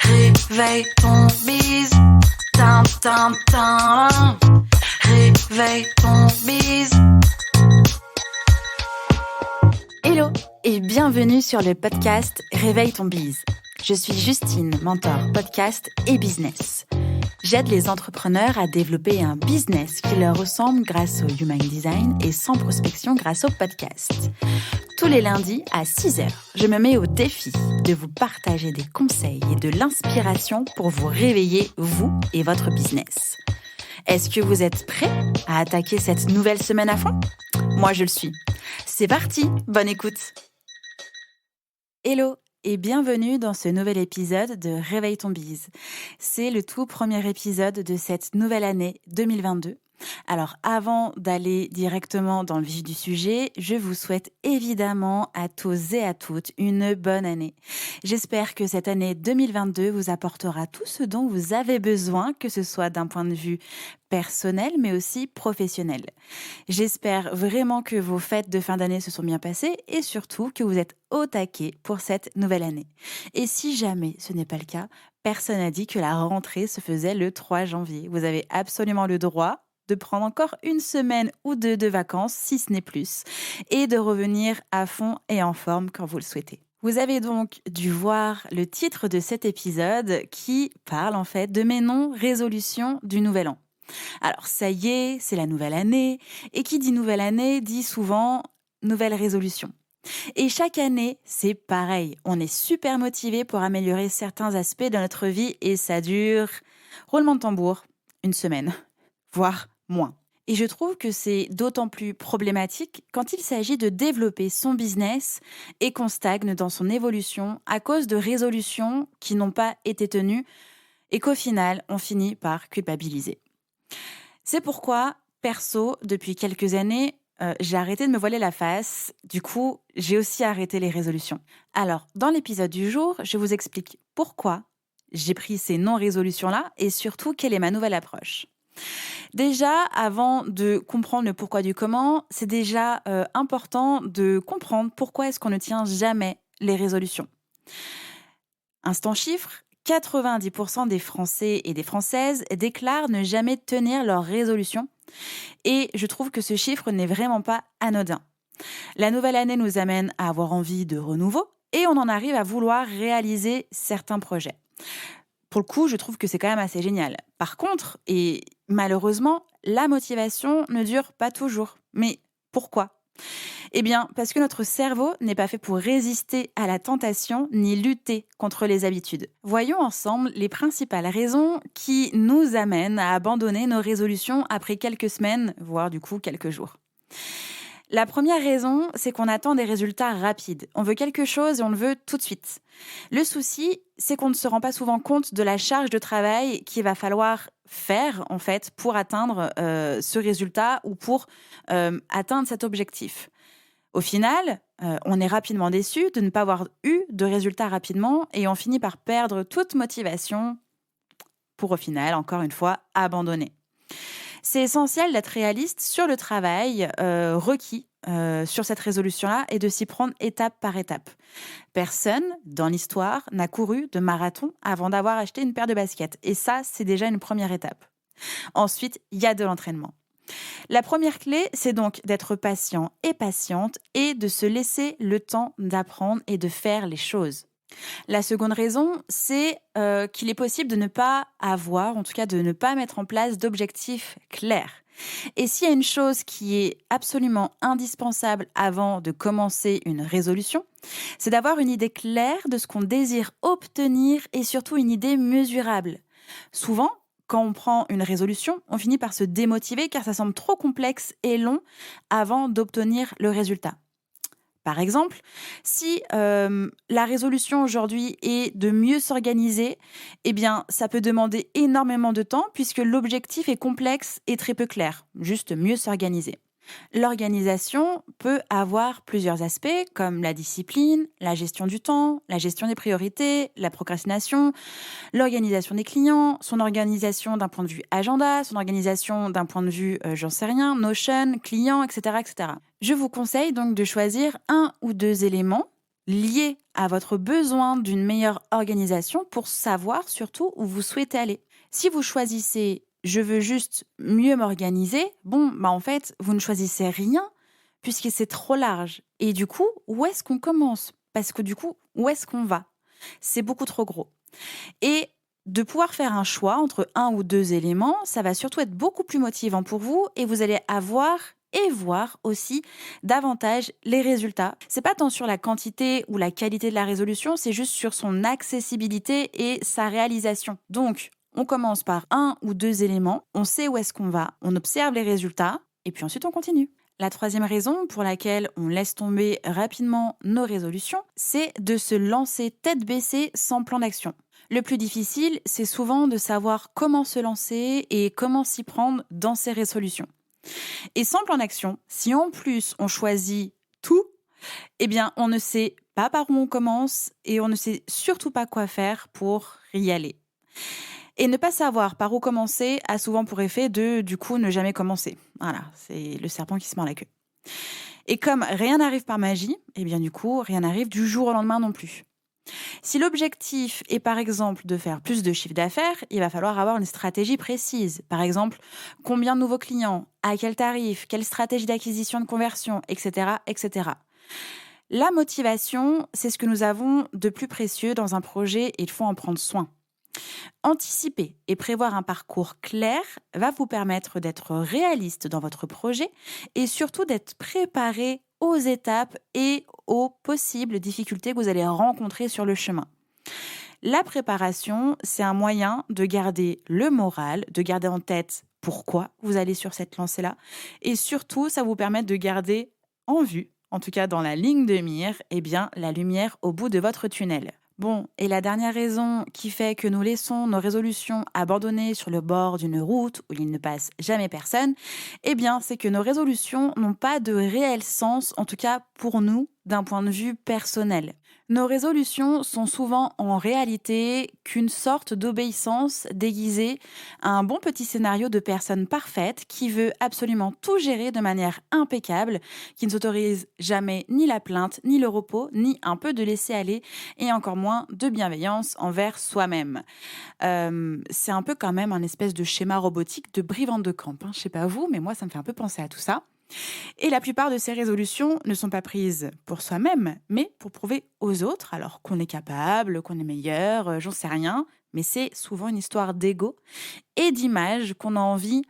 Réveille ton bise, tin tin tin. Réveille ton bise. Hello et bienvenue sur le podcast Réveille ton bise. Je suis Justine, mentor podcast et business. J'aide les entrepreneurs à développer un business qui leur ressemble grâce au Human Design et sans prospection grâce au podcast. Tous les lundis à 6h, je me mets au défi de vous partager des conseils et de l'inspiration pour vous réveiller, vous et votre business. Est-ce que vous êtes prêts à attaquer cette nouvelle semaine à fond ? Moi, je le suis. C'est parti, bonne écoute. Hello et bienvenue dans ce nouvel épisode de Réveille ton bise. C'est le tout premier épisode de cette nouvelle année 2022. Alors avant d'aller directement dans le vif du sujet, je vous souhaite évidemment à tous et à toutes une bonne année. J'espère que cette année 2022 vous apportera tout ce dont vous avez besoin, que ce soit d'un point de vue personnel mais aussi professionnel. J'espère vraiment que vos fêtes de fin d'année se sont bien passées et surtout que vous êtes au taquet pour cette nouvelle année. Et si jamais ce n'est pas le cas, personne n'a dit que la rentrée se faisait le 3 janvier. Vous avez absolument le droit de prendre encore une semaine ou deux de vacances, si ce n'est plus, et de revenir à fond et en forme quand vous le souhaitez. Vous avez donc dû voir le titre de cet épisode qui parle en fait de mes non-résolutions du Nouvel An. Alors ça y est, c'est la nouvelle année, et qui dit nouvelle année dit souvent nouvelle résolution. Et chaque année, c'est pareil, on est super motivé pour améliorer certains aspects de notre vie et ça dure, roulement de tambour, une semaine, voire moins. Et je trouve que c'est d'autant plus problématique quand il s'agit de développer son business et qu'on stagne dans son évolution à cause de résolutions qui n'ont pas été tenues et qu'au final, on finit par culpabiliser. C'est pourquoi, perso, depuis quelques années, j'ai arrêté de me voiler la face. Du coup, j'ai aussi arrêté les résolutions. Alors, dans l'épisode du jour, je vous explique pourquoi j'ai pris ces non-résolutions-là et surtout quelle est ma nouvelle approche. Déjà, avant de comprendre le pourquoi du comment, c'est déjà important de comprendre pourquoi est-ce qu'on ne tient jamais les résolutions. Instant chiffre, 90% des Français et des Françaises déclarent ne jamais tenir leurs résolutions. Et je trouve que ce chiffre n'est vraiment pas anodin. La nouvelle année nous amène à avoir envie de renouveau et on en arrive à vouloir réaliser certains projets. Pour le coup, je trouve que c'est quand même assez génial. Par contre, et malheureusement, la motivation ne dure pas toujours. Mais pourquoi ? Eh bien, parce que notre cerveau n'est pas fait pour résister à la tentation ni lutter contre les habitudes. Voyons ensemble les principales raisons qui nous amènent à abandonner nos résolutions après quelques semaines, voire du coup quelques jours. La première raison, c'est qu'on attend des résultats rapides. On veut quelque chose et on le veut tout de suite. Le souci, c'est qu'on ne se rend pas souvent compte de la charge de travail qu'il va falloir faire en fait pour atteindre ce résultat ou pour atteindre cet objectif. Au final, on est rapidement déçu de ne pas avoir eu de résultats rapidement et on finit par perdre toute motivation pour au final, encore une fois, abandonner. C'est essentiel d'être réaliste sur le travail requis sur cette résolution-là et de s'y prendre étape par étape. Personne, dans l'histoire, n'a couru de marathon avant d'avoir acheté une paire de baskets. Et ça, c'est déjà une première étape. Ensuite, il y a de l'entraînement. La première clé, c'est donc d'être patient et patiente et de se laisser le temps d'apprendre et de faire les choses. La seconde raison, c'est qu'il est possible de ne pas avoir, en tout cas de ne pas mettre en place d'objectifs clairs. Et s'il y a une chose qui est absolument indispensable avant de commencer une résolution, c'est d'avoir une idée claire de ce qu'on désire obtenir et surtout une idée mesurable. Souvent, quand on prend une résolution, on finit par se démotiver car ça semble trop complexe et long avant d'obtenir le résultat. Par exemple, si la résolution aujourd'hui est de mieux s'organiser, eh bien, ça peut demander énormément de temps puisque l'objectif est complexe et très peu clair, juste mieux s'organiser. L'organisation peut avoir plusieurs aspects comme la discipline, la gestion du temps, la gestion des priorités, la procrastination, l'organisation des clients, son organisation d'un point de vue agenda, son organisation d'un point de vue, j'en sais rien, Notion, client, etc., etc. Je vous conseille donc de choisir un ou deux éléments lié à votre besoin d'une meilleure organisation pour savoir surtout où vous souhaitez aller. Si vous choisissez je veux juste mieux m'organiser, en fait, vous ne choisissez rien puisque c'est trop large. Et du coup, où est-ce qu'on commence? Parce que du coup, où est-ce qu'on va? C'est beaucoup trop gros. Et de pouvoir faire un choix entre un ou deux éléments, ça va surtout être beaucoup plus motivant pour vous et vous allez avoir et voir aussi davantage les résultats. C'est pas tant sur la quantité ou la qualité de la résolution, c'est juste sur son accessibilité et sa réalisation. Donc, on commence par un ou deux éléments, on sait où est-ce qu'on va, on observe les résultats et puis ensuite on continue. La troisième raison pour laquelle on laisse tomber rapidement nos résolutions, c'est de se lancer tête baissée sans plan d'action. Le plus difficile, c'est souvent de savoir comment se lancer et comment s'y prendre dans ses résolutions. Et sans plan d'action, si en plus on choisit tout, on ne sait pas par où on commence et on ne sait surtout pas quoi faire pour y aller. Et ne pas savoir par où commencer a souvent pour effet de, du coup, ne jamais commencer. Voilà, c'est le serpent qui se mord la queue. Et comme rien n'arrive par magie, du coup, rien n'arrive du jour au lendemain non plus. Si l'objectif est par exemple de faire plus de chiffre d'affaires, il va falloir avoir une stratégie précise. Par exemple, combien de nouveaux clients, à quel tarif, quelle stratégie d'acquisition de conversion, etc., etc. La motivation, c'est ce que nous avons de plus précieux dans un projet et il faut en prendre soin. Anticiper et prévoir un parcours clair va vous permettre d'être réaliste dans votre projet et surtout d'être préparé aux étapes et aux possibles difficultés que vous allez rencontrer sur le chemin. La préparation, c'est un moyen de garder le moral, de garder en tête pourquoi vous allez sur cette lancée-là et surtout, ça vous permet de garder en vue, en tout cas dans la ligne de mire, la lumière au bout de votre tunnel. Bon, et la dernière raison qui fait que nous laissons nos résolutions abandonnées sur le bord d'une route où il ne passe jamais personne, c'est que nos résolutions n'ont pas de réel sens, en tout cas pour nous, d'un point de vue personnel. Nos résolutions sont souvent en réalité qu'une sorte d'obéissance déguisée à un bon petit scénario de personne parfaite qui veut absolument tout gérer de manière impeccable, qui ne s'autorise jamais ni la plainte, ni le repos, ni un peu de laisser-aller et encore moins de bienveillance envers soi-même. C'est un peu quand même un espèce de schéma robotique de Brie-Van de Camp. Je sais pas vous, mais moi ça me fait un peu penser à tout ça. Et la plupart de ces résolutions ne sont pas prises pour soi-même, mais pour prouver aux autres, alors qu'on est capable, qu'on est meilleur, j'en sais rien, mais c'est souvent une histoire d'ego et d'image qu'on a envie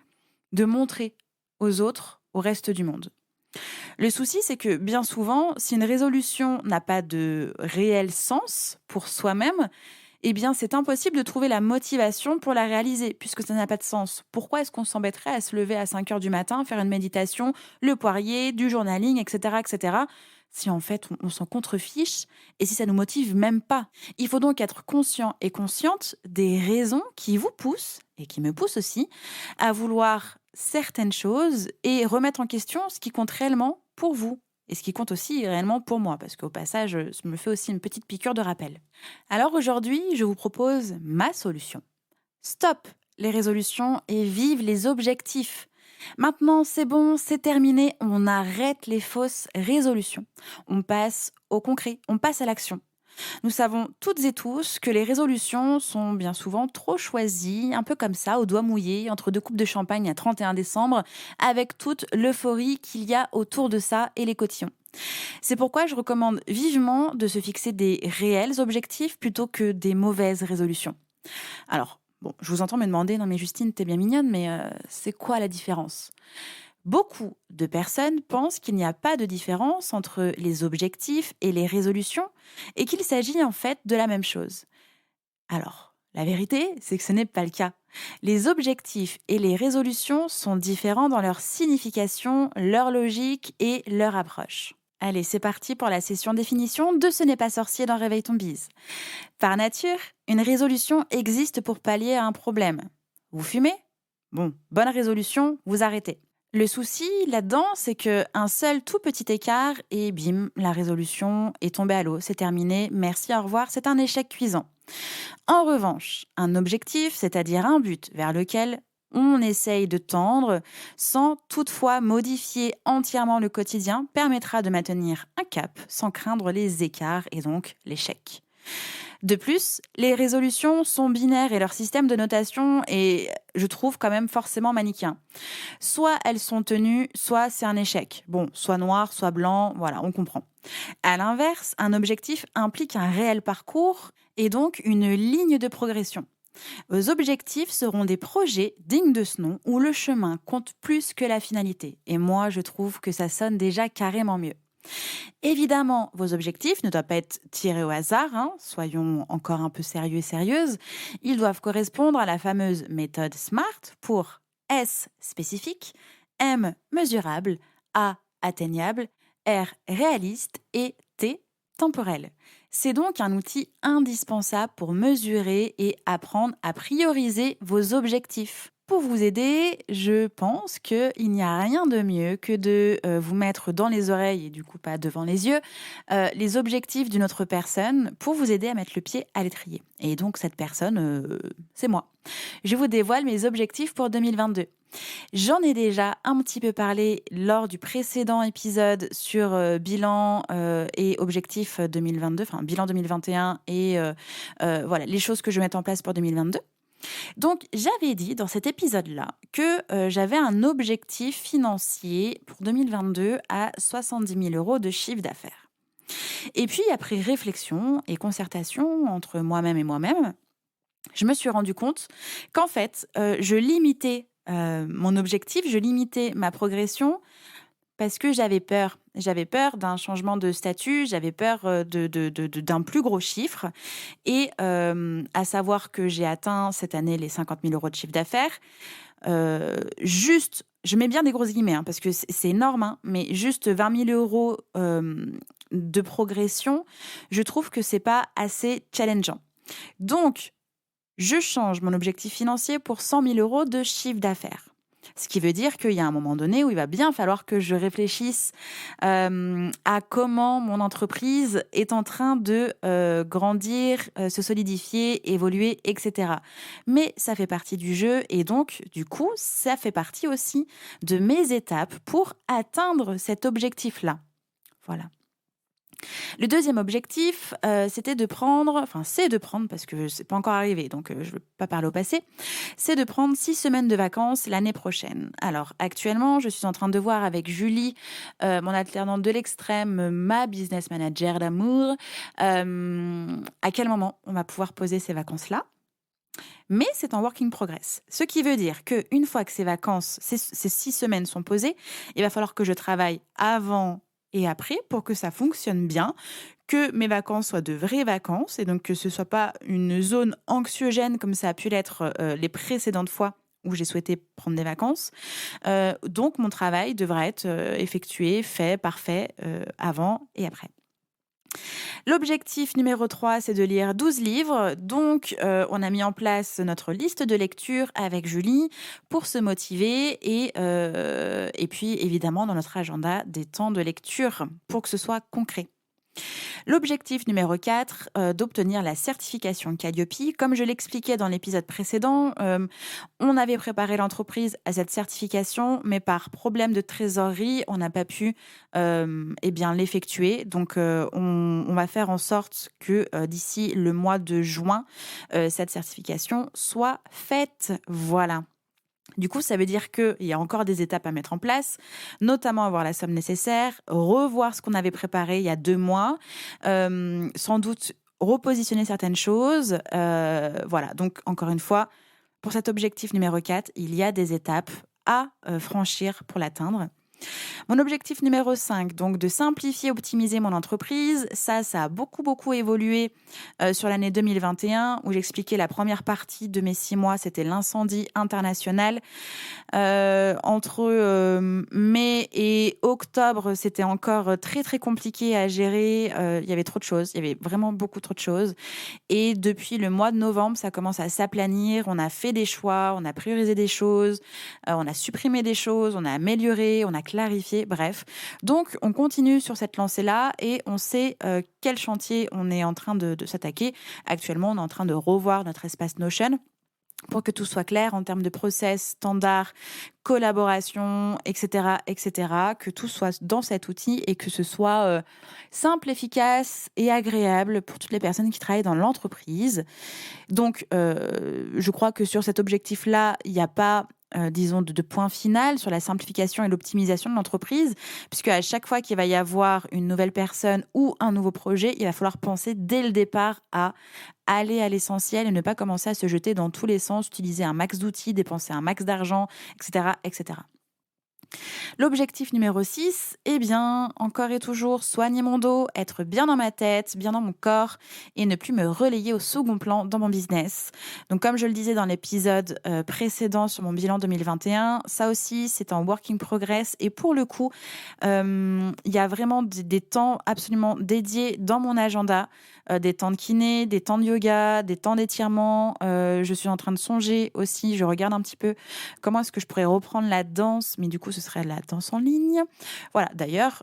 de montrer aux autres, au reste du monde. Le souci, c'est que bien souvent, si une résolution n'a pas de réel sens pour soi-même, c'est impossible de trouver la motivation pour la réaliser, puisque ça n'a pas de sens. Pourquoi est-ce qu'on s'embêterait à se lever à 5 heures du matin, faire une méditation, le poirier, du journaling, etc., etc., si en fait on s'en contrefiche et si ça nous motive même pas? Il faut donc être conscient et consciente des raisons qui vous poussent, et qui me poussent aussi, à vouloir certaines choses et remettre en question ce qui compte réellement pour vous. Et ce qui compte aussi réellement pour moi, parce qu'au passage, ça me fait aussi une petite piqûre de rappel. Alors aujourd'hui, je vous propose ma solution. Stop les résolutions et vive les objectifs. Maintenant, c'est bon, c'est terminé, on arrête les fausses résolutions. On passe au concret, on passe à l'action. Nous savons toutes et tous que les résolutions sont bien souvent trop choisies, un peu comme ça, au doigt mouillé, entre deux coupes de champagne à 31 décembre, avec toute l'euphorie qu'il y a autour de ça et les cotillons. C'est pourquoi je recommande vivement de se fixer des réels objectifs plutôt que des mauvaises résolutions. Alors, je vous entends me demander, non mais Justine, t'es bien mignonne, mais c'est quoi la différence ? Beaucoup de personnes pensent qu'il n'y a pas de différence entre les objectifs et les résolutions et qu'il s'agit en fait de la même chose. Alors, la vérité, c'est que ce n'est pas le cas. Les objectifs et les résolutions sont différents dans leur signification, leur logique et leur approche. Allez, c'est parti pour la session définition de Ce n'est pas sorcier dans Réveille ton bise. Par nature, une résolution existe pour pallier à un problème. Vous fumez ? Bon, bonne résolution, vous arrêtez. Le souci là-dedans, c'est qu'un seul tout petit écart et bim, la résolution est tombée à l'eau, c'est terminé, merci, au revoir, c'est un échec cuisant. En revanche, un objectif, c'est-à-dire un but vers lequel On essaye de tendre sans toutefois modifier entièrement le quotidien permettra de maintenir un cap sans craindre les écarts et donc l'échec. De plus, les résolutions sont binaires et leur système de notation est, je trouve, quand même forcément manichéen. Soit elles sont tenues, soit c'est un échec. Bon, soit noir, soit blanc, voilà, on comprend. À l'inverse, un objectif implique un réel parcours et donc une ligne de progression. Vos objectifs seront des projets dignes de ce nom où le chemin compte plus que la finalité. Et moi, je trouve que ça sonne déjà carrément mieux. Évidemment, vos objectifs ne doivent pas être tirés au hasard, hein, soyons encore un peu sérieux et sérieuses. Ils doivent correspondre à la fameuse méthode SMART pour S spécifique, M mesurable, A atteignable, R réaliste et T temporel. C'est donc un outil indispensable pour mesurer et apprendre à prioriser vos objectifs. Pour vous aider, je pense qu'il n'y a rien de mieux que de vous mettre dans les oreilles, et du coup pas devant les yeux, les objectifs d'une autre personne pour vous aider à mettre le pied à l'étrier. Et donc cette personne, c'est moi. Je vous dévoile mes objectifs pour 2022. J'en ai déjà un petit peu parlé lors du précédent épisode sur bilan et objectifs 2022, enfin bilan 2021 et voilà les choses que je vais mettre en place pour 2022. Donc, j'avais dit dans cet épisode-là que j'avais un objectif financier pour 2022 à 70 000 euros de chiffre d'affaires. Et puis, après réflexion et concertation entre moi-même et moi-même, je me suis rendu compte qu'en fait, je limitais mon objectif, je limitais ma progression parce que j'avais peur. J'avais peur d'un changement de statut, j'avais peur d'un plus gros chiffre. Et à savoir que j'ai atteint cette année les 50 000 euros de chiffre d'affaires. Juste, je mets bien des grosses guillemets, hein, parce que c'est énorme, hein, mais juste 20 000 euros de progression, je trouve que c'est pas assez challengeant. Donc, je change mon objectif financier pour 100 000 euros de chiffre d'affaires. Ce qui veut dire qu'il y a un moment donné où il va bien falloir que je réfléchisse à comment mon entreprise est en train de grandir, se solidifier, évoluer, etc. Mais ça fait partie du jeu et donc, du coup, ça fait partie aussi de mes étapes pour atteindre cet objectif-là. Voilà. Le deuxième objectif, c'est de prendre, parce que c'est pas encore arrivé, donc je ne veux pas parler au passé, c'est de prendre 6 semaines de vacances l'année prochaine. Alors actuellement, je suis en train de voir avec Julie, mon alternante de l'extrême, ma business manager d'amour, à quel moment on va pouvoir poser ces vacances-là. Mais c'est en working progress. Ce qui veut dire qu'une fois que ces vacances, ces 6 semaines sont posées, il va falloir que je travaille avant et après pour que ça fonctionne bien, que mes vacances soient de vraies vacances et donc que ce ne soit pas une zone anxiogène comme ça a pu l'être les précédentes fois où j'ai souhaité prendre des vacances. Donc mon travail devra être effectué, fait, parfait, avant et après. L'objectif numéro 3, c'est de lire 12 livres. Donc, on a mis en place notre liste de lecture avec Julie pour se motiver et puis, évidemment, dans notre agenda, des temps de lecture pour que ce soit concret. L'objectif numéro 4, d'obtenir la certification Calliope. Comme je l'expliquais dans l'épisode précédent, on avait préparé l'entreprise à cette certification, mais par problème de trésorerie, on n'a pas pu l'effectuer. Donc, on va faire en sorte que d'ici le mois de juin, cette certification soit faite. Voilà. Du coup, ça veut dire qu'il y a encore des étapes à mettre en place, notamment avoir la somme nécessaire, revoir ce qu'on avait préparé il y a 2 mois, sans doute repositionner certaines choses. Voilà, donc encore une fois, pour cet objectif numéro 4, il y a des étapes à franchir pour l'atteindre. Mon objectif numéro 5, donc de simplifier, optimiser mon entreprise, ça a beaucoup évolué sur l'année 2021 où j'expliquais la première partie de mes 6 mois, c'était l'incendie international. Entre mai et octobre, c'était encore très compliqué à gérer. Il y avait trop de choses, il y avait vraiment beaucoup trop de choses. Et depuis le mois de novembre, ça commence à s'aplanir. On a fait des choix, on a priorisé des choses, on a supprimé des choses, on a amélioré, on a clarifié, bref. Donc, on continue sur cette lancée-là et on sait quel chantier on est en train de s'attaquer. Actuellement, on est en train de revoir notre espace Notion pour que tout soit clair en termes de process, standard, collaboration, etc., etc., que tout soit dans cet outil et que ce soit simple, efficace et agréable pour toutes les personnes qui travaillent dans l'entreprise. Donc, je crois que sur cet objectif-là, il n'y a pas disons, de point final sur la simplification et l'optimisation de l'entreprise, puisque à chaque fois qu'il va y avoir une nouvelle personne ou un nouveau projet, il va falloir penser dès le départ à aller à l'essentiel et ne pas commencer à se jeter dans tous les sens, utiliser un max d'outils, dépenser un max d'argent, etc., etc. L'objectif numéro 6, eh bien, encore et toujours, soigner mon dos, être bien dans ma tête, bien dans mon corps et ne plus me relayer au second plan dans mon business. Donc, comme je le disais dans l'épisode précédent sur mon bilan 2021, ça aussi, c'est en work in progress. Et pour le coup, il y a vraiment des temps absolument dédiés dans mon agenda, des temps de kiné, des temps de yoga, des temps d'étirement. Je suis en train de songer aussi, je regarde un petit peu comment est-ce que je pourrais reprendre la danse, mais du coup, ce serait la danse en ligne. Voilà, d'ailleurs,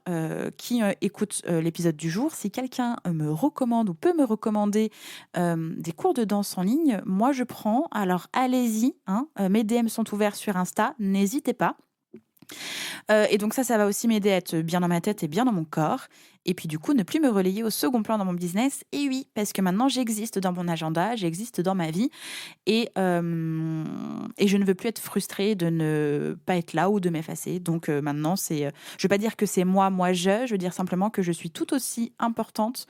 qui écoute l'épisode du jour, si quelqu'un me recommande ou peut me recommander des cours de danse en ligne, moi, je prends. Alors, allez-y, hein, mes DM sont ouverts sur Insta, n'hésitez pas. Et donc ça va aussi m'aider à être bien dans ma tête et bien dans mon corps. Et puis du coup, ne plus me relayer au second plan dans mon business. Et oui, parce que maintenant, j'existe dans mon agenda, j'existe dans ma vie. Et je ne veux plus être frustrée de ne pas être là ou de m'effacer. Donc maintenant, je ne veux pas dire que c'est je veux dire simplement que je suis tout aussi importante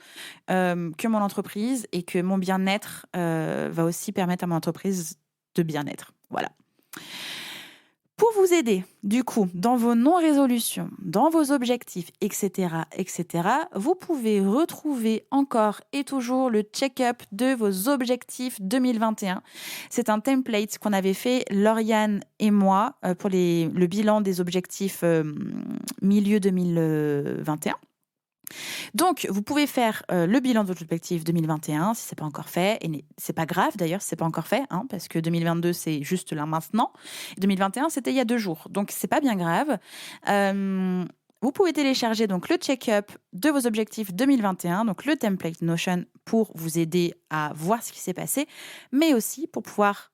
que mon entreprise et que mon bien-être va aussi permettre à mon entreprise de bien être. Voilà. Pour vous aider, du coup, dans vos non-résolutions, dans vos objectifs, etc., etc., vous pouvez retrouver encore et toujours le check-up de vos objectifs 2021. C'est un template qu'on avait fait, Lauriane et moi, pour le bilan des objectifs milieu 2021. Donc, vous pouvez faire le bilan de votre objectif 2021 si ce n'est pas encore fait. Et c'est pas grave d'ailleurs si ce n'est pas encore fait, hein, parce que 2022, c'est juste là maintenant. 2021, c'était il y a 2 jours. Donc, c'est pas bien grave. Vous pouvez télécharger donc le check-up de vos objectifs 2021, donc le template Notion pour vous aider à voir ce qui s'est passé, mais aussi pour pouvoir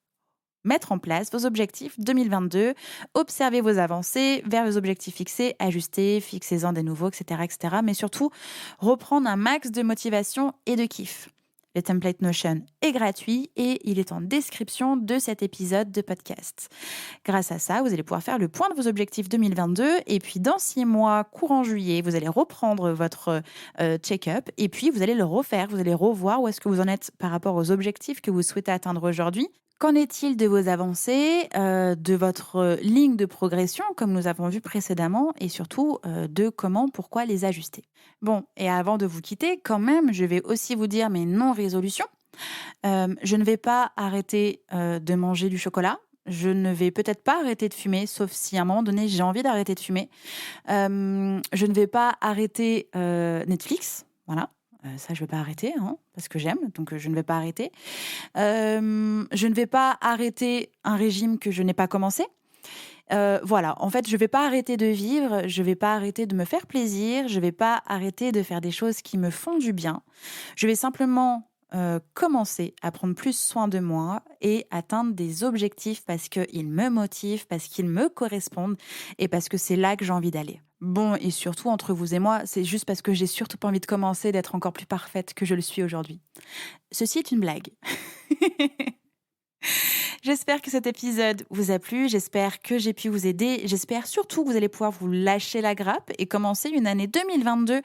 mettre en place vos objectifs 2022, observer vos avancées vers vos objectifs fixés, ajuster, fixez-en des nouveaux, etc., etc. Mais surtout, reprendre un max de motivation et de kiff. Le template Notion est gratuit et il est en description de cet épisode de podcast. Grâce à ça, vous allez pouvoir faire le point de vos objectifs 2022 et puis dans 6 mois, courant juillet, vous allez reprendre votre check-up et puis vous allez le refaire, vous allez revoir où est-ce que vous en êtes par rapport aux objectifs que vous souhaitez atteindre aujourd'hui. Qu'en est-il de vos avancées, de votre ligne de progression, comme nous avons vu précédemment, et surtout de comment, pourquoi les ajuster. Bon, et avant de vous quitter, quand même, je vais aussi vous dire mes non-résolutions. Je ne vais pas arrêter de manger du chocolat. Je ne vais peut-être pas arrêter de fumer, sauf si à un moment donné, j'ai envie d'arrêter de fumer. Je ne vais pas arrêter Netflix, voilà. Ça, je ne vais pas arrêter, hein, parce que j'aime, donc je ne vais pas arrêter. Je ne vais pas arrêter un régime que je n'ai pas commencé. Voilà, en fait, je ne vais pas arrêter de vivre, je ne vais pas arrêter de me faire plaisir, je ne vais pas arrêter de faire des choses qui me font du bien. Je vais simplement commencer à prendre plus soin de moi et atteindre des objectifs parce qu'ils me motivent, parce qu'ils me correspondent et parce que c'est là que j'ai envie d'aller. Bon, et surtout, entre vous et moi, c'est juste parce que j'ai surtout pas envie de commencer d'être encore plus parfaite que je le suis aujourd'hui. Ceci est une blague. J'espère que cet épisode vous a plu, j'espère que j'ai pu vous aider, j'espère surtout que vous allez pouvoir vous lâcher la grappe et commencer une année 2022,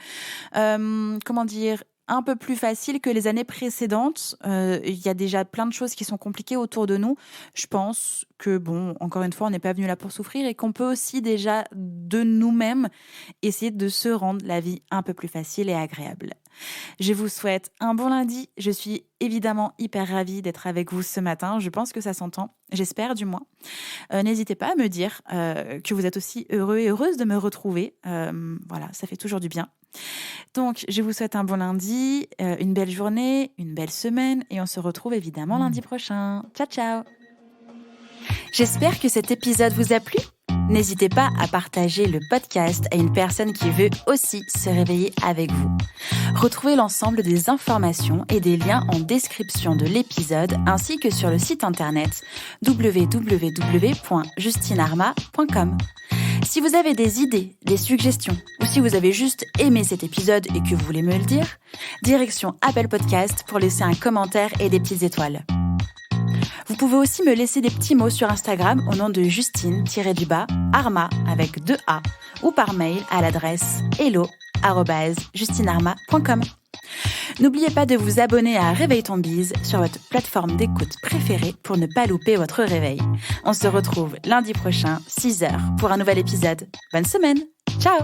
un peu plus facile que les années précédentes. Il y a déjà plein de choses qui sont compliquées autour de nous. Je pense que, encore une fois, on n'est pas venu là pour souffrir et qu'on peut aussi déjà de nous-mêmes essayer de se rendre la vie un peu plus facile et agréable. Je vous souhaite un bon lundi. Je suis évidemment hyper ravie d'être avec vous ce matin. Je pense que ça s'entend. J'espère du moins. N'hésitez pas à me dire que vous êtes aussi heureux et heureuse de me retrouver. Voilà, ça fait toujours du bien. Donc, je vous souhaite un bon lundi, une belle journée, une belle semaine et on se retrouve évidemment lundi prochain. Ciao, ciao! J'espère que cet épisode vous a plu. N'hésitez pas à partager le podcast à une personne qui veut aussi se réveiller avec vous. Retrouvez l'ensemble des informations et des liens en description de l'épisode ainsi que sur le site internet www.justinarma.com. Si vous avez des idées, des suggestions ou si vous avez juste aimé cet épisode et que vous voulez me le dire, direction Apple Podcast pour laisser un commentaire et des petites étoiles. Vous pouvez aussi me laisser des petits mots sur Instagram au nom de Justine-Arma avec 2 A ou par mail à l'adresse hello@justinarma.com. N'oubliez pas de vous abonner à Réveille ton bise sur votre plateforme d'écoute préférée pour ne pas louper votre réveil. On se retrouve lundi prochain, 6h, pour un nouvel épisode. Bonne semaine. Ciao!